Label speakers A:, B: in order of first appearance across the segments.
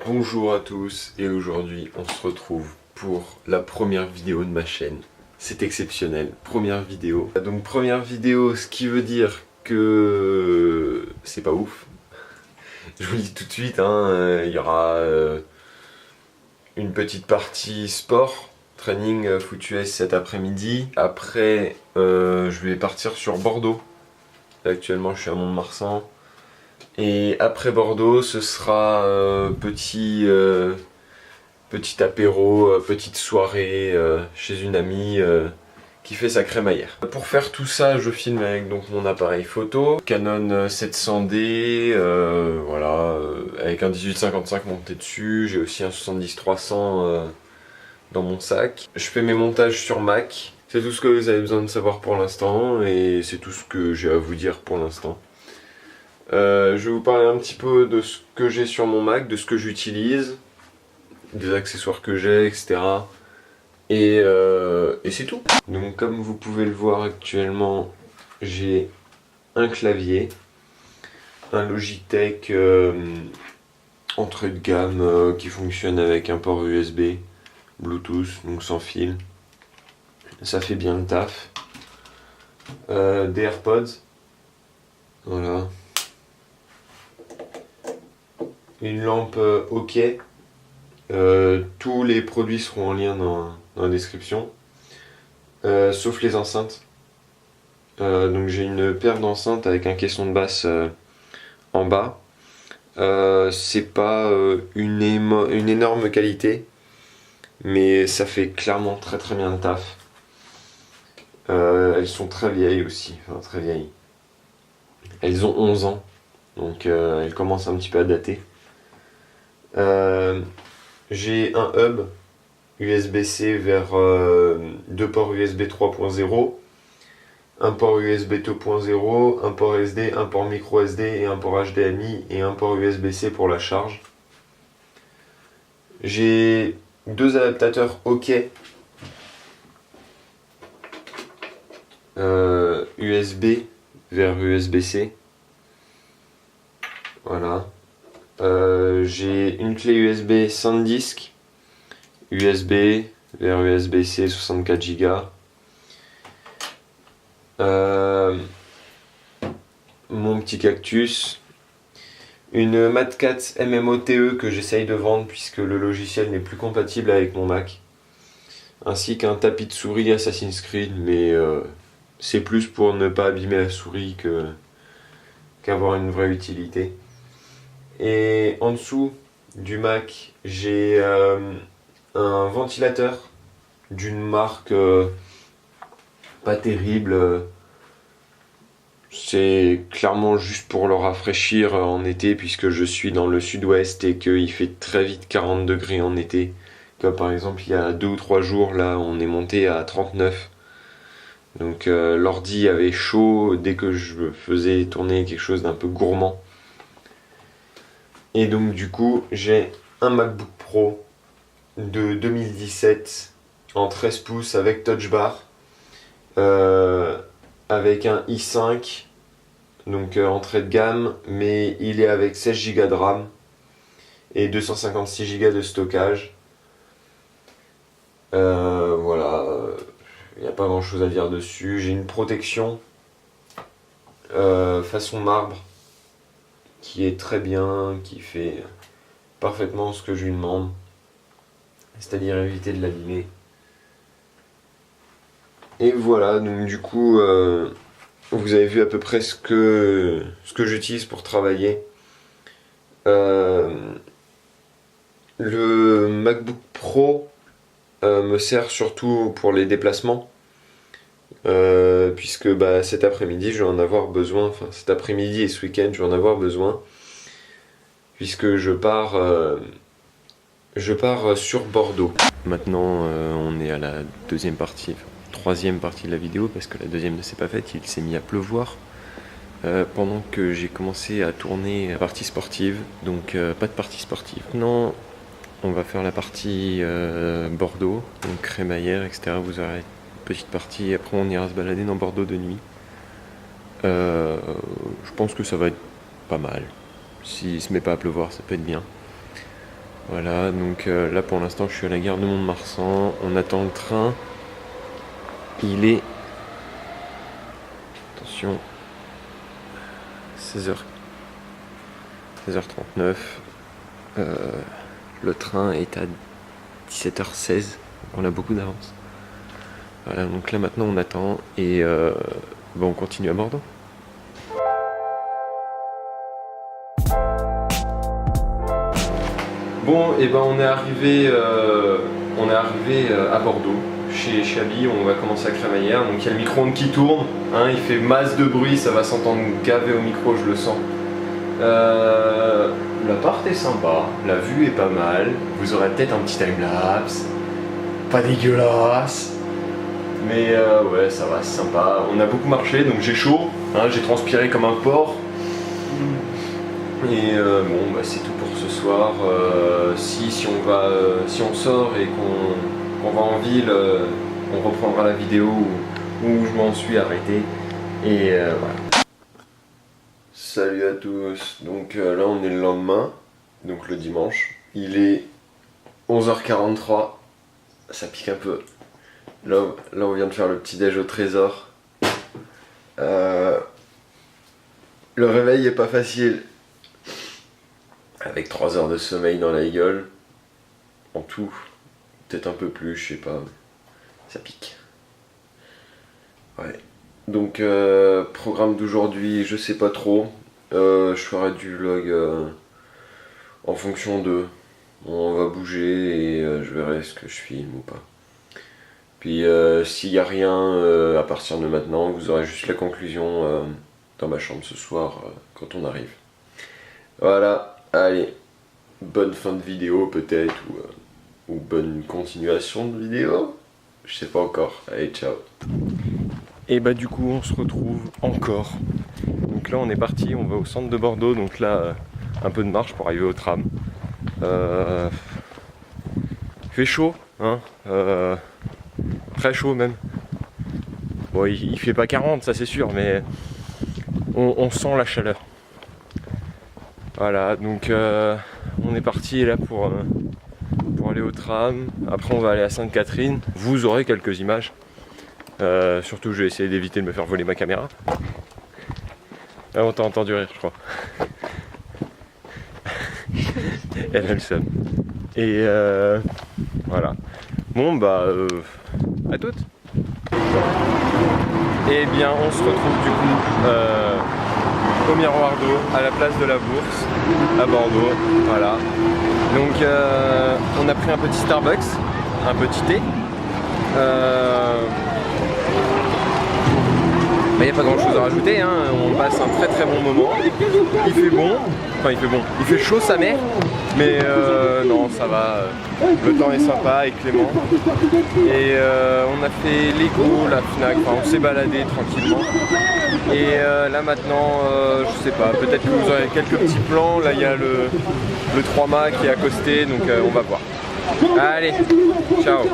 A: Bonjour à tous et aujourd'hui on se retrouve pour la première vidéo de ma chaîne. C'est exceptionnel, première vidéo. Donc première vidéo, ce qui veut dire que c'est pas ouf. Je vous le dis tout de suite, il y aura une petite partie sport, training foot US cet après-midi. Après je vais partir sur Bordeaux. Là, actuellement je suis à Mont-de-Marsan. Et après Bordeaux, ce sera petit apéro, petite soirée chez une amie qui fait sa crémaillère. Pour faire tout ça, je filme avec donc mon appareil photo, Canon 700D, voilà, avec un 1855 monté dessus. J'ai aussi un 70-300 dans mon sac. Je fais mes montages sur Mac. C'est tout ce que vous avez besoin de savoir pour l'instant et c'est tout ce que j'ai à vous dire pour l'instant. Je vais vous parler un petit peu de ce que j'ai sur mon Mac, de ce que j'utilise, des accessoires que j'ai, etc. Et c'est tout. Donc comme vous pouvez le voir actuellement, j'ai un clavier, un Logitech entrée de gamme qui fonctionne avec un port USB, Bluetooth, donc sans fil. Ça fait bien le taf. Des AirPods, voilà. Une lampe OK. Tous les produits seront en lien dans la description. Sauf les enceintes. Donc j'ai une paire d'enceintes avec un caisson de basse en bas. C'est pas une énorme qualité, mais ça fait clairement très très bien le taf. Elles sont très vieilles aussi, enfin très vieilles. Elles ont 11 ans, donc elles commencent un petit peu à dater. J'ai un hub USB-C vers deux ports USB 3.0, un port USB 2.0, un port SD, un port micro SD et un port HDMI et un port USB-C pour la charge. J'ai deux adaptateurs OK USB vers USB-C. Voilà. J'ai une clé USB SanDisk USB vers USB-C 64 Go. Mon petit cactus. Une Mad Cat MMOTE que j'essaye de vendre puisque le logiciel n'est plus compatible avec mon Mac. Ainsi qu'un tapis de souris Assassin's Creed, mais c'est plus pour ne pas abîmer la souris qu'avoir une vraie utilité. Et en dessous du Mac, j'ai un ventilateur d'une marque pas terrible. C'est clairement juste pour le rafraîchir en été puisque je suis dans le sud-ouest et qu'il fait très vite 40 degrés en été. Comme par exemple il y a 2 ou 3 jours, là on est monté à 39. Donc l'ordi avait chaud dès que je faisais tourner quelque chose d'un peu gourmand. Et donc du coup j'ai un MacBook Pro de 2017 en 13 pouces avec Touch Bar, avec un i5, donc entrée de gamme, mais il est avec 16 Go de RAM et 256 Go de stockage. Voilà, il n'y a pas grand chose à dire dessus. J'ai une protection façon marbre qui est très bien, qui fait parfaitement ce que je lui demande, c'est-à-dire éviter de l'abîmer. Et voilà, donc du coup, vous avez vu à peu près ce que j'utilise pour travailler. Le MacBook Pro me sert surtout pour les déplacements, puisque cet après-midi je vais en avoir besoin, enfin cet après-midi et ce week-end je vais en avoir besoin, puisque je pars sur Bordeaux. Maintenant on est à la troisième partie de la vidéo, parce que la deuxième ne s'est pas faite, il s'est mis à pleuvoir pendant que j'ai commencé à tourner la partie sportive, donc pas de partie sportive. Maintenant on va faire la partie Bordeaux, donc crémaillère, etc. Vous aurez une petite partie, après on ira se balader dans Bordeaux de nuit. Je pense que ça va être pas mal. S'il se met pas à pleuvoir, ça peut être bien. Voilà, donc là pour l'instant je suis à la gare de Mont-de-Marsan, on attend le train. Il est, attention, 16h39. Le train est à 17h16, on a beaucoup d'avance. Voilà, donc là maintenant on attend et on continue à Bordeaux. Bon, et on est arrivé à Bordeaux, chez Chabi, on va commencer à crémaillère. Donc il y a le micro-ondes qui tourne, hein, il fait masse de bruit, ça va s'entendre gaver au micro, je le sens. L'appart est sympa, la vue est pas mal, vous aurez peut-être un petit timelapse, pas dégueulasse, mais ouais ça va, c'est sympa. On a beaucoup marché donc j'ai chaud, hein, j'ai transpiré comme un porc. Et c'est tout pour ce soir. Si on sort et qu'on va en ville, on reprendra la vidéo où je m'en suis arrêté. Et voilà. Salut à tous. Donc là on est le lendemain, donc le dimanche. Il est 11h43. Ça pique un peu. Là on vient de faire le petit déj au trésor. Le réveil est pas facile. Avec 3 heures de sommeil dans la gueule, en tout, peut-être un peu plus, je sais pas, ça pique. Ouais. Donc, programme d'aujourd'hui, je sais pas trop. Je ferai du vlog en fonction de. On va bouger et je verrai ce que je filme ou pas. Puis, s'il n'y a rien à partir de maintenant, vous aurez juste la conclusion dans ma chambre ce soir quand on arrive. Voilà. Allez, bonne fin de vidéo peut-être, ou bonne continuation de vidéo, je sais pas encore. Allez, ciao. Et du coup on se retrouve encore. Donc là on est parti, on va au centre de Bordeaux, donc là un peu de marche pour arriver au tram. Il fait chaud, hein, très chaud même. Bon il fait pas 40 ça c'est sûr, mais on sent la chaleur. Voilà, donc on est parti là pour aller au tram. Après on va aller à Sainte-Catherine. Vous aurez quelques images. Surtout je vais essayer d'éviter de me faire voler ma caméra. Ah, on t'a entendu rire je crois. Elle a le seum. Et voilà. Bon à toutes. Et bien on se retrouve du coup au Miroir d'eau, à la place de la Bourse, à Bordeaux, voilà. Donc on a pris un petit Starbucks, un petit thé. Il n'y a pas grand chose à rajouter, hein. On passe un très très bon moment. Il fait bon, il fait chaud sa mère, mais non ça va, le temps est sympa et clément. Et on a fait Lego, la Fnac, on s'est baladé tranquillement. Et là maintenant, je sais pas, peut-être que vous aurez quelques petits plans. Là il y a le 3mât qui est accosté, donc on va voir. Allez, ciao.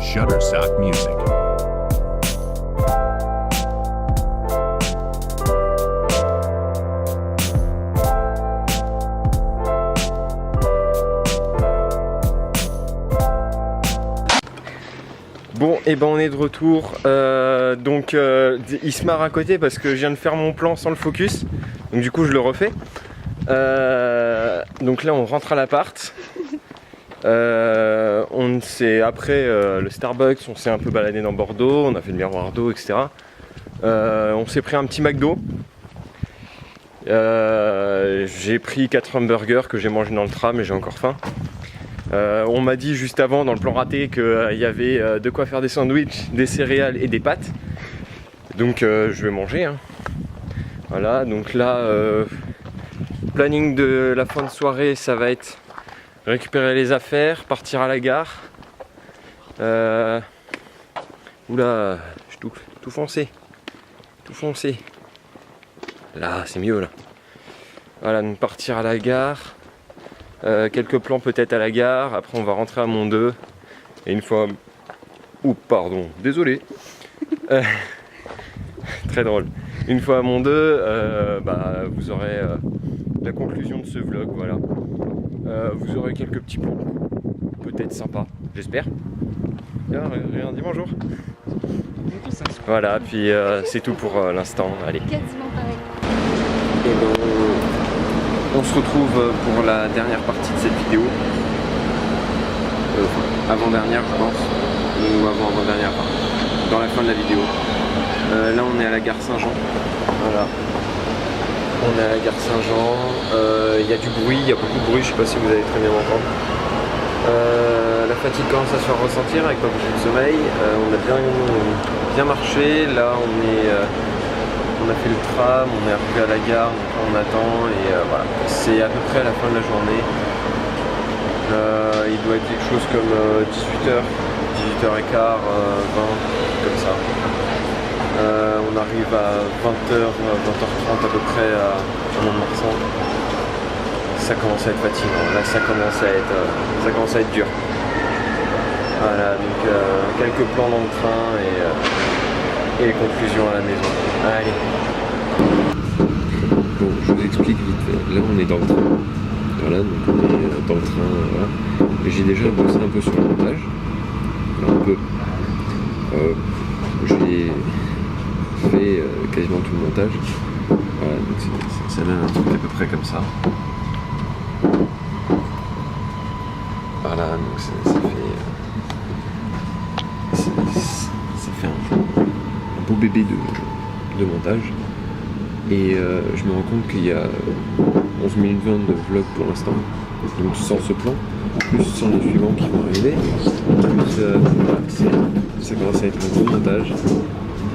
B: Shutterstock Music.
A: Bon, et on est de retour. Donc il se marre à côté parce que je viens de faire mon plan sans le focus. Donc du coup je le refais. Donc là on rentre à l'appart. On s'est après le Starbucks, on s'est un peu baladé dans Bordeaux, on a fait le Miroir d'eau, etc. On s'est pris un petit McDo. J'ai pris 4 hamburgers que j'ai mangé dans le tram et j'ai encore faim. On m'a dit juste avant dans le plan raté qu'il y avait de quoi faire des sandwichs, des céréales et des pâtes. Donc je vais manger. Hein. Voilà, donc là, planning de la fin de soirée, ça va être récupérer les affaires, partir à la gare. Oula, je suis tout foncé. Tout foncé. Là, c'est mieux là. Voilà, donc partir à la gare. Quelques plans peut-être à la gare. Après, on va rentrer à Mont 2. Et une fois Ouh, pardon, désolé. Très drôle. Une fois à Mont 2, vous aurez la conclusion de ce vlog, voilà. Vous aurez quelques petits plans, peut-être sympas, j'espère. Rien, dis bonjour. Voilà, puis c'est tout pour l'instant, allez.
C: Quasiment pareil.
A: Et donc, on se retrouve pour la dernière partie de cette vidéo. Avant-dernière, je pense. Ou avant-dernière, dans la fin de la vidéo. Là, on est à la gare Saint-Jean. Voilà. On est à la gare Saint-Jean. Il y a du bruit, il y a beaucoup de bruit, je sais pas si vous allez très bien m'entendre. La fatigue commence à se faire ressentir avec pas beaucoup de sommeil. On a bien marché. Là, on a fait le tram, on est arrivé à la gare, donc on attend et voilà. C'est à peu près à la fin de la journée. Il doit être quelque chose comme 18h, 18h15, 20, comme ça. On arrive à 20h, 20h30 à peu près à Mont-de-Marsan. Ça commence à être fatigant, là ça commence à être dur. Voilà, donc quelques plans dans le train et conclusion à la maison. Allez. Bon, je vous explique vite fait. Là on est dans le train. Voilà, donc on est dans le train. Voilà. J'ai déjà bossé un peu sur le montage. Alors, un peu. J'ai fait quasiment tout le montage. Voilà, donc ça donne un truc à peu près comme ça. Voilà, donc ça fait un beau bébé de montage. Et je me rends compte qu'il y a 11 minutes 20 de vlog pour l'instant. Donc sans ce plan, plus sans les suivants qui vont arriver. Plus ça commence à être un gros montage.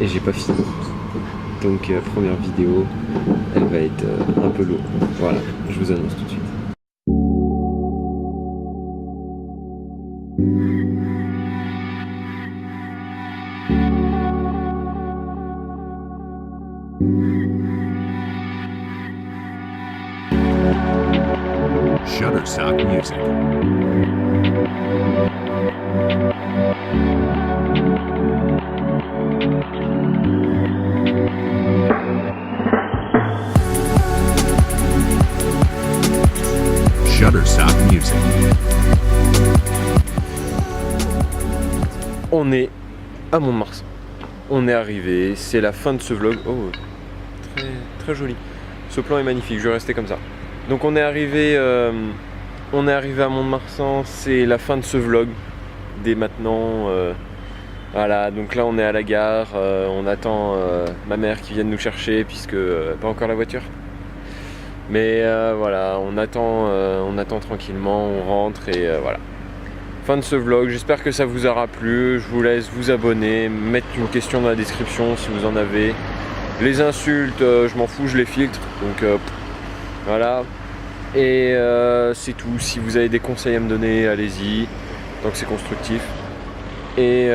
A: Et j'ai pas fini. Donc première vidéo, elle va être un peu lourde. Voilà, je vous annonce tout de suite.
B: Shutterstock Music. Shutterstock Music.
A: On est à Mont-de-Marsan. On est arrivé, c'est la fin de ce vlog. Oh, très, très joli. Ce plan est magnifique, je vais rester comme ça. Donc on est arrivé à Mont-de-Marsan, c'est la fin de ce vlog. Dès maintenant, voilà, donc là on est à la gare, on attend ma mère qui vienne nous chercher puisque pas encore la voiture. Mais voilà, on attend tranquillement, on rentre et voilà. Fin de ce vlog, j'espère que ça vous aura plu. Je vous laisse vous abonner, mettre une question dans la description si vous en avez. Les insultes, je m'en fous, je les filtre. Donc voilà. Et c'est tout. Si vous avez des conseils à me donner, allez-y. Tant que c'est constructif. Et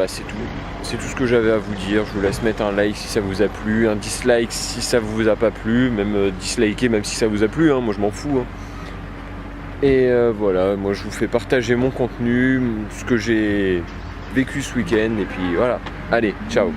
A: c'est tout. C'est tout ce que j'avais à vous dire. Je vous laisse mettre un like si ça vous a plu, un dislike si ça vous a pas plu, même disliker même si ça vous a plu, hein. Moi je m'en fous. Hein. Et voilà, moi je vous fais partager mon contenu, ce que j'ai vécu ce week-end, et puis voilà. Allez, ciao.